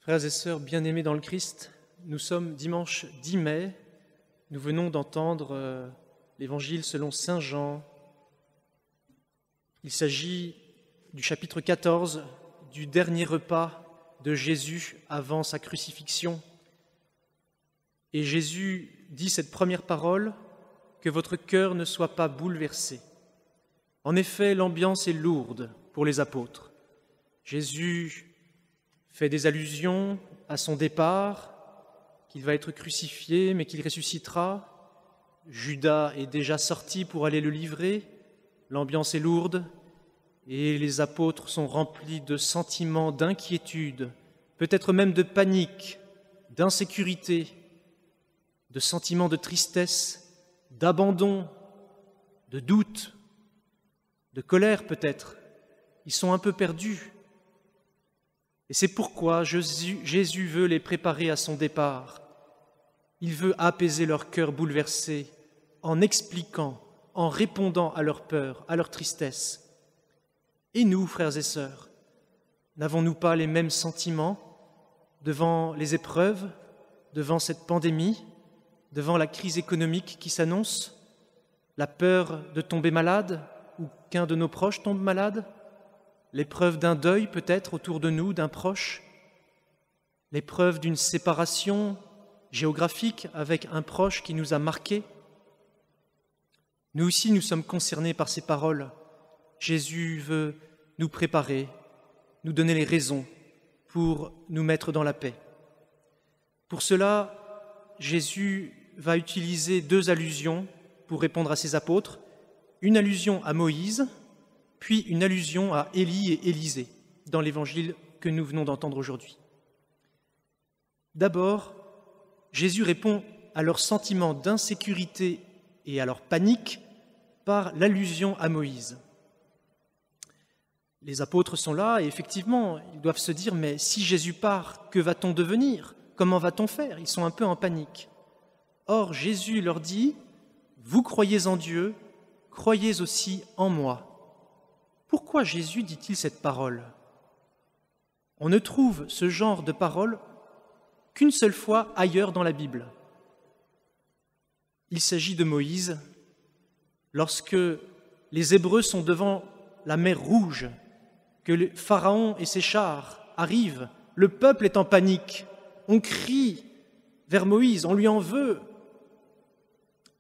Frères et sœurs bien-aimés dans le Christ, nous sommes dimanche 10 mai, nous venons d'entendre l'Évangile selon saint Jean. Il s'agit du chapitre 14, du dernier repas de Jésus avant sa crucifixion. Et Jésus dit cette première parole, que votre cœur ne soit pas bouleversé. En effet, l'ambiance est lourde pour les apôtres. Jésus fait des allusions à son départ, qu'il va être crucifié, mais qu'il ressuscitera. Judas est déjà sorti pour aller le livrer. L'ambiance est lourde et les apôtres sont remplis de sentiments d'inquiétude, peut-être même de panique, d'insécurité, de sentiments de tristesse, d'abandon, de doute, de colère peut-être. Ils sont un peu perdus. Et c'est pourquoi Jésus veut les préparer à son départ. Il veut apaiser leur cœur bouleversé en expliquant, en répondant à leur peur, à leur tristesse. Et nous, frères et sœurs, n'avons-nous pas les mêmes sentiments devant les épreuves, devant cette pandémie, devant la crise économique qui s'annonce, la peur de tomber malade ou qu'un de nos proches tombe malade, l'épreuve d'un deuil peut-être autour de nous, d'un proche, l'épreuve d'une séparation géographique avec un proche qui nous a marqués. Nous aussi, nous sommes concernés par ces paroles. Jésus veut nous préparer, nous donner les raisons pour nous mettre dans la paix. Pour cela, Jésus va utiliser deux allusions pour répondre à ses apôtres, une allusion à Moïse, puis une allusion à Élie et Élisée dans l'évangile que nous venons d'entendre aujourd'hui. D'abord, Jésus répond à leur sentiment d'insécurité et à leur panique par l'allusion à Moïse. Les apôtres sont là et effectivement, ils doivent se dire « mais si Jésus part, que va-t-on devenir? Comment va-t-on faire ?» Ils sont un peu en panique. Or, Jésus leur dit « Vous croyez en Dieu, croyez aussi en moi. » Pourquoi Jésus dit-il cette parole? On ne trouve ce genre de parole qu'une seule fois ailleurs dans la Bible. Il s'agit de Moïse, lorsque les Hébreux sont devant la mer Rouge, que le Pharaon et ses chars arrivent, le peuple est en panique, on crie vers Moïse, on lui en veut.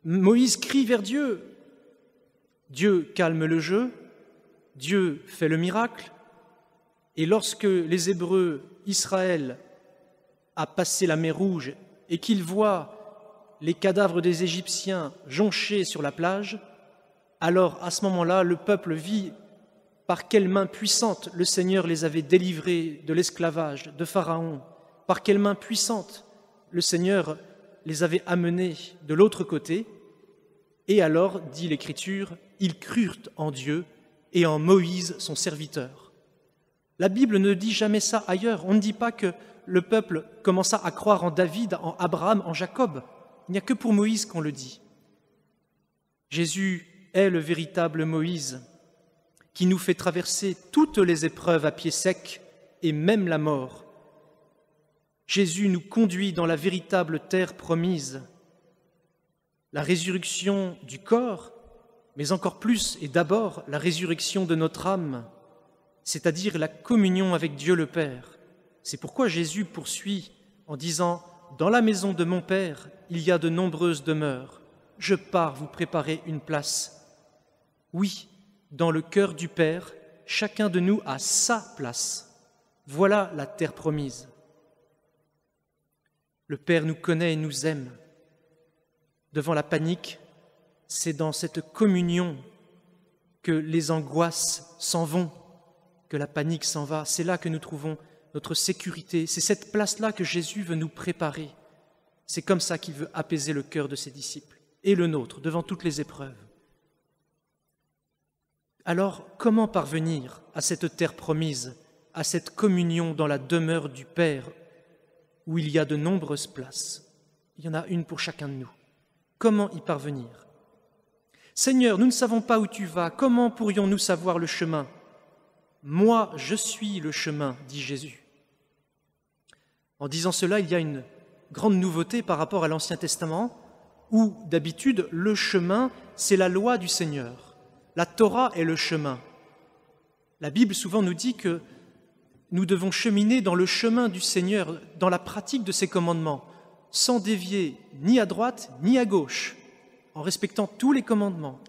Moïse crie vers Dieu. Dieu calme le jeu, Dieu fait le miracle, et lorsque les Hébreux, Israël, a passé la mer Rouge et qu'ils voient les cadavres des Égyptiens jonchés sur la plage, alors à ce moment-là, le peuple vit par quelle main puissante le Seigneur les avait délivrés de l'esclavage de Pharaon, par quelle main puissante le Seigneur les avait amenés de l'autre côté. Et alors, dit l'Écriture, ils crurent en Dieu et en Moïse, son serviteur. La Bible ne dit jamais ça ailleurs. On ne dit pas que le peuple commença à croire en David, en Abraham, en Jacob. Il n'y a que pour Moïse qu'on le dit. Jésus est le véritable Moïse qui nous fait traverser toutes les épreuves à pied sec et même la mort. Jésus nous conduit dans la véritable terre promise. La résurrection du corps, mais encore plus et d'abord la résurrection de notre âme, c'est-à-dire la communion avec Dieu le Père. C'est pourquoi Jésus poursuit en disant « Dans la maison de mon Père, il y a de nombreuses demeures. Je pars vous préparer une place. » Oui, dans le cœur du Père, chacun de nous a sa place. Voilà la terre promise. Le Père nous connaît et nous aime. Devant la panique, c'est dans cette communion que les angoisses s'en vont, que la panique s'en va. C'est là que nous trouvons notre sécurité. C'est cette place-là que Jésus veut nous préparer. C'est comme ça qu'il veut apaiser le cœur de ses disciples et le nôtre devant toutes les épreuves. Alors, comment parvenir à cette terre promise, à cette communion dans la demeure du Père où il y a de nombreuses places? Il y en a une pour chacun de nous. Comment y parvenir? Seigneur, nous ne savons pas où tu vas, comment pourrions-nous savoir le chemin? Moi, je suis le chemin, dit Jésus. En disant cela, il y a une grande nouveauté par rapport à l'Ancien Testament, où d'habitude le chemin, c'est la loi du Seigneur. La Torah est le chemin. La Bible souvent nous dit que nous devons cheminer dans le chemin du Seigneur, dans la pratique de ses commandements, sans dévier ni à droite ni à gauche, en respectant tous les commandements.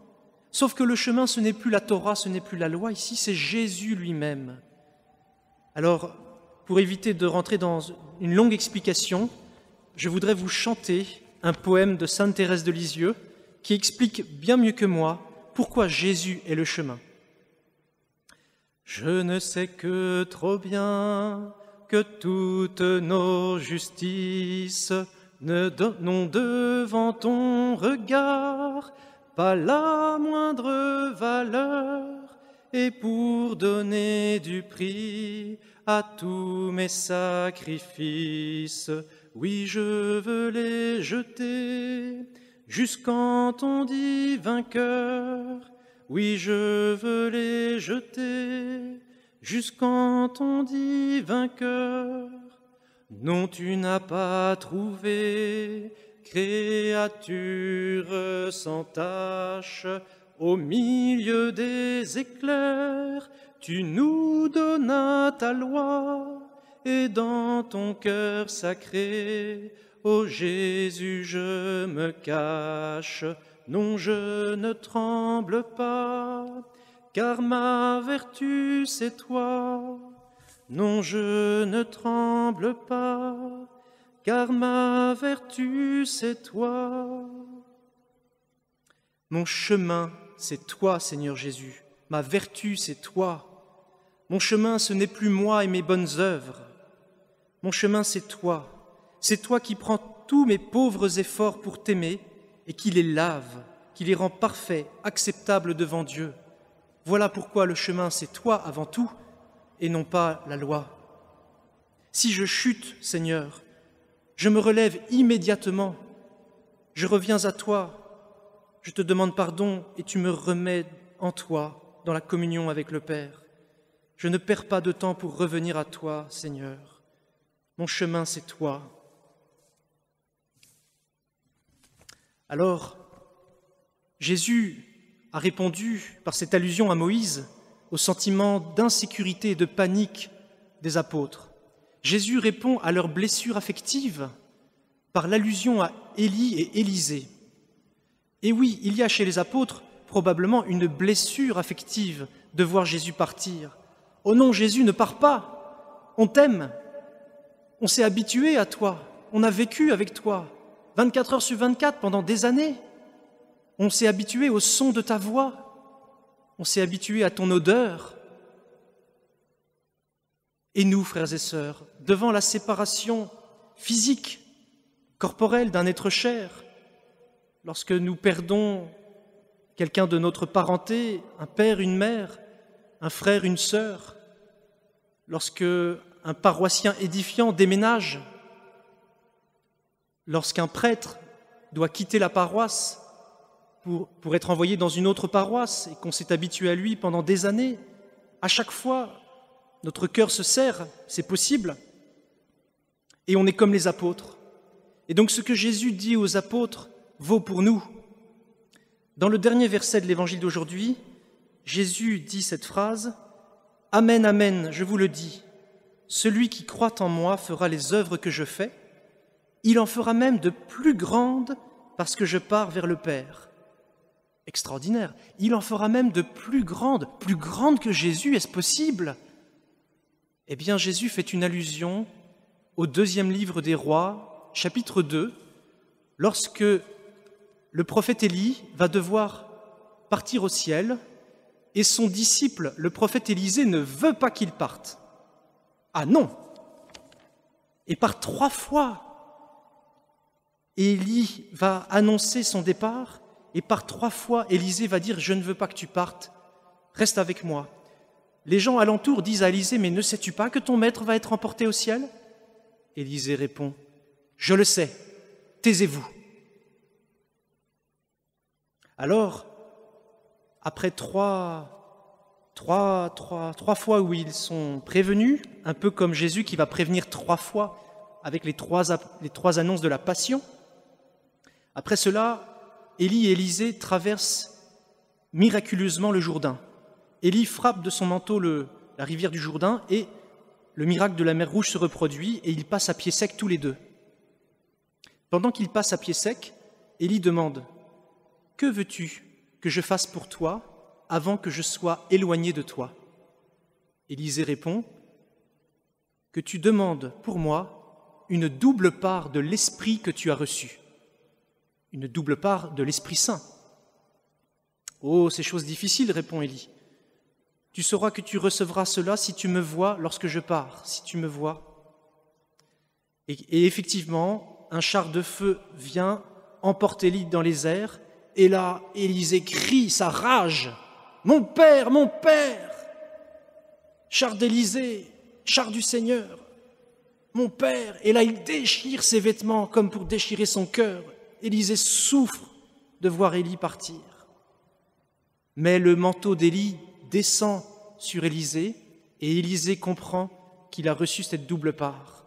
Sauf que le chemin, ce n'est plus la Torah, ce n'est plus la loi, ici c'est Jésus lui-même. Alors, pour éviter de rentrer dans une longue explication, je voudrais vous chanter un poème de Sainte Thérèse de Lisieux qui explique bien mieux que moi pourquoi Jésus est le chemin. Je ne sais que trop bien que toutes nos justices n'ont devant ton regard pas la moindre valeur, et pour donner du prix à tous mes sacrifices, oui, je veux les jeter jusqu'en ton dit vainqueur. Oui, je veux les jeter jusqu'en ton dit vainqueur. Non, tu n'as pas trouvé créature sans tache au milieu des éclairs. Tu nous donnas ta loi et dans ton cœur sacré, ô Jésus, je me cache. Non, je ne tremble pas, car ma vertu, c'est toi. Non, je ne tremble pas, car ma vertu, c'est toi. Mon chemin, c'est toi, Seigneur Jésus. Ma vertu, c'est toi. Mon chemin, ce n'est plus moi et mes bonnes œuvres. Mon chemin, c'est toi. C'est toi qui prends tous mes pauvres efforts pour t'aimer et qui les lave, qui les rend parfaits, acceptables devant Dieu. Voilà pourquoi le chemin, c'est toi avant tout et non pas la loi. Si je chute, Seigneur, je me relève immédiatement. Je reviens à toi, je te demande pardon et tu me remets en toi, dans la communion avec le Père. Je ne perds pas de temps pour revenir à toi, Seigneur. Mon chemin, c'est toi. Alors, Jésus a répondu par cette allusion à Moïse au sentiment d'insécurité et de panique des apôtres. Jésus répond à leurs blessures affectives par l'allusion à Élie et Élisée. Et oui, il y a chez les apôtres probablement une blessure affective de voir Jésus partir. Oh non, Jésus, ne pars pas, on t'aime, on s'est habitué à toi, on a vécu avec toi, 24 heures sur 24 pendant des années. On s'est habitué au son de ta voix, on s'est habitué à ton odeur. Et nous, frères et sœurs, devant la séparation physique, corporelle d'un être cher, lorsque nous perdons quelqu'un de notre parenté, un père, une mère, un frère, une sœur, lorsque un paroissien édifiant déménage, lorsqu'un prêtre doit quitter la paroisse pour être envoyé dans une autre paroisse et qu'on s'est habitué à lui pendant des années, à chaque fois, notre cœur se serre, c'est possible, et on est comme les apôtres. Et donc ce que Jésus dit aux apôtres vaut pour nous. Dans le dernier verset de l'évangile d'aujourd'hui, Jésus dit cette phrase « Amen, amen, je vous le dis, celui qui croit en moi fera les œuvres que je fais, il en fera même de plus grandes parce que je pars vers le Père. » Extraordinaire, il en fera même de plus grandes que Jésus, est-ce possible? Eh bien, Jésus fait une allusion au deuxième livre des Rois, chapitre 2, lorsque le prophète Élie va devoir partir au ciel et son disciple, le prophète Élisée, ne veut pas qu'il parte. Ah non! Et par 3 fois, Élie va annoncer son départ et par 3 fois, Élisée va dire « Je ne veux pas que tu partes, reste avec moi ». Les gens alentour disent à Élisée « Mais ne sais-tu pas que ton maître va être emporté au ciel ?» Élisée répond « Je le sais, taisez-vous ». Alors, après 3 fois où ils sont prévenus, un peu comme Jésus qui va prévenir 3 fois avec les trois annonces de la Passion. Après cela, Élie et Élisée traversent miraculeusement le Jourdain. Élie frappe de son manteau la rivière du Jourdain et le miracle de la mer Rouge se reproduit et ils passent à pied sec tous les deux. Pendant qu'ils passent à pied sec, Élie demande « Que veux-tu que je fasse pour toi avant que je sois éloigné de toi ?» Élisée répond « Que tu demandes pour moi une double part de l'esprit que tu as reçu, une double part de l'Esprit Saint. » « Oh, ces choses difficiles, répond Élie. Tu sauras que tu recevras cela si tu me vois lorsque je pars, si tu me vois. Et effectivement, un char de feu vient, emporte Élie dans les airs, et là, Élisée crie sa rage. « Mon père, mon père ! Char d'Élisée, char du Seigneur, mon père !» Et là, il déchire ses vêtements comme pour déchirer son cœur. Élisée souffre de voir Élie partir. Mais le manteau d'Élie descend sur Élisée et Élisée comprend qu'il a reçu cette double part.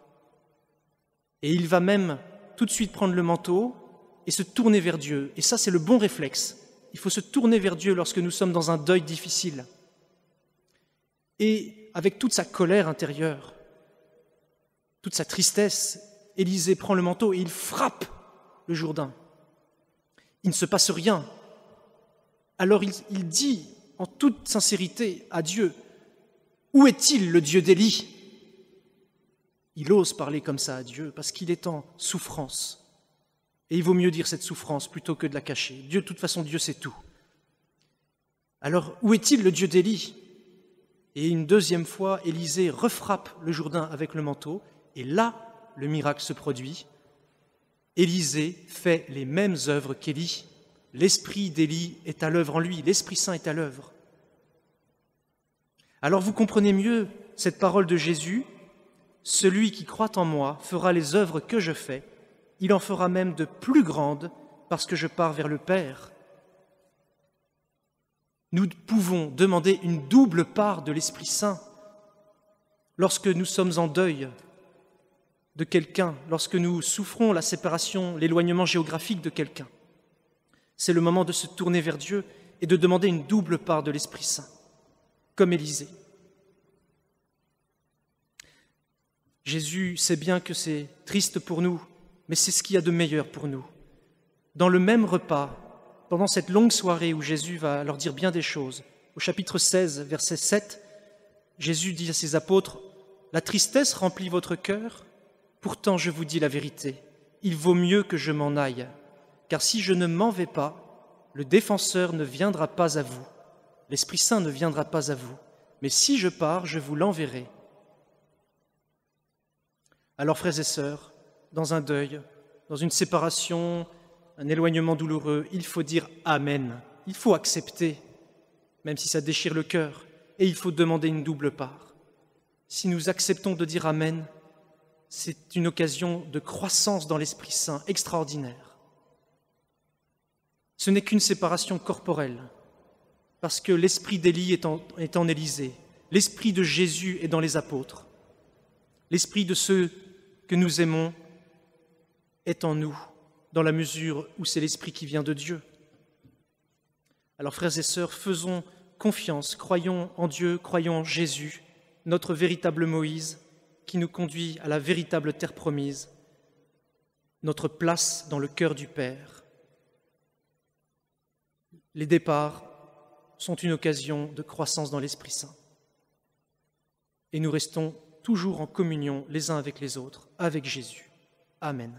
Et il va même tout de suite prendre le manteau et se tourner vers Dieu. Et ça, c'est le bon réflexe. Il faut se tourner vers Dieu lorsque nous sommes dans un deuil difficile. Et avec toute sa colère intérieure, toute sa tristesse, Élisée prend le manteau et il frappe le Jourdain. Il ne se passe rien. Alors il dit en toute sincérité à Dieu, « Où est-il le Dieu d'Élie ?» Il ose parler comme ça à Dieu parce qu'il est en souffrance. Et il vaut mieux dire cette souffrance plutôt que de la cacher. Dieu, de toute façon, Dieu sait tout. Alors, où est-il le Dieu d'Élie ? Et une deuxième fois, Élisée refrappe le Jourdain avec le manteau, et là, le miracle se produit. Élisée fait les mêmes œuvres qu'Élie. L'esprit d'Élie est à l'œuvre en lui, l'Esprit Saint est à l'œuvre. Alors vous comprenez mieux cette parole de Jésus, « Celui qui croit en moi fera les œuvres que je fais, il en fera même de plus grandes parce que je pars vers le Père. » Nous pouvons demander une double part de l'Esprit Saint lorsque nous sommes en deuil de quelqu'un, lorsque nous souffrons la séparation, l'éloignement géographique de quelqu'un. C'est le moment de se tourner vers Dieu et de demander une double part de l'Esprit Saint, comme Élisée. Jésus sait bien que c'est triste pour nous, mais c'est ce qu'il y a de meilleur pour nous. Dans le même repas, pendant cette longue soirée où Jésus va leur dire bien des choses, au chapitre 16, verset 7, Jésus dit à ses apôtres, « La tristesse remplit votre cœur, pourtant je vous dis la vérité, il vaut mieux que je m'en aille. Car si je ne m'en vais pas, le défenseur ne viendra pas à vous, l'Esprit Saint ne viendra pas à vous, mais si je pars, je vous l'enverrai. » Alors, frères et sœurs, dans un deuil, dans une séparation, un éloignement douloureux, il faut dire « Amen ». Il faut accepter, même si ça déchire le cœur, et il faut demander une double part. Si nous acceptons de dire « Amen », c'est une occasion de croissance dans l'Esprit Saint extraordinaire. Ce n'est qu'une séparation corporelle, parce que l'esprit d'Élie est en Élisée, l'esprit de Jésus est dans les apôtres, l'esprit de ceux que nous aimons est en nous, dans la mesure où c'est l'esprit qui vient de Dieu. Alors, frères et sœurs, faisons confiance, croyons en Dieu, croyons en Jésus, notre véritable Moïse, qui nous conduit à la véritable terre promise, notre place dans le cœur du Père. Les départs sont une occasion de croissance dans l'Esprit Saint. Et nous restons toujours en communion les uns avec les autres, avec Jésus. Amen.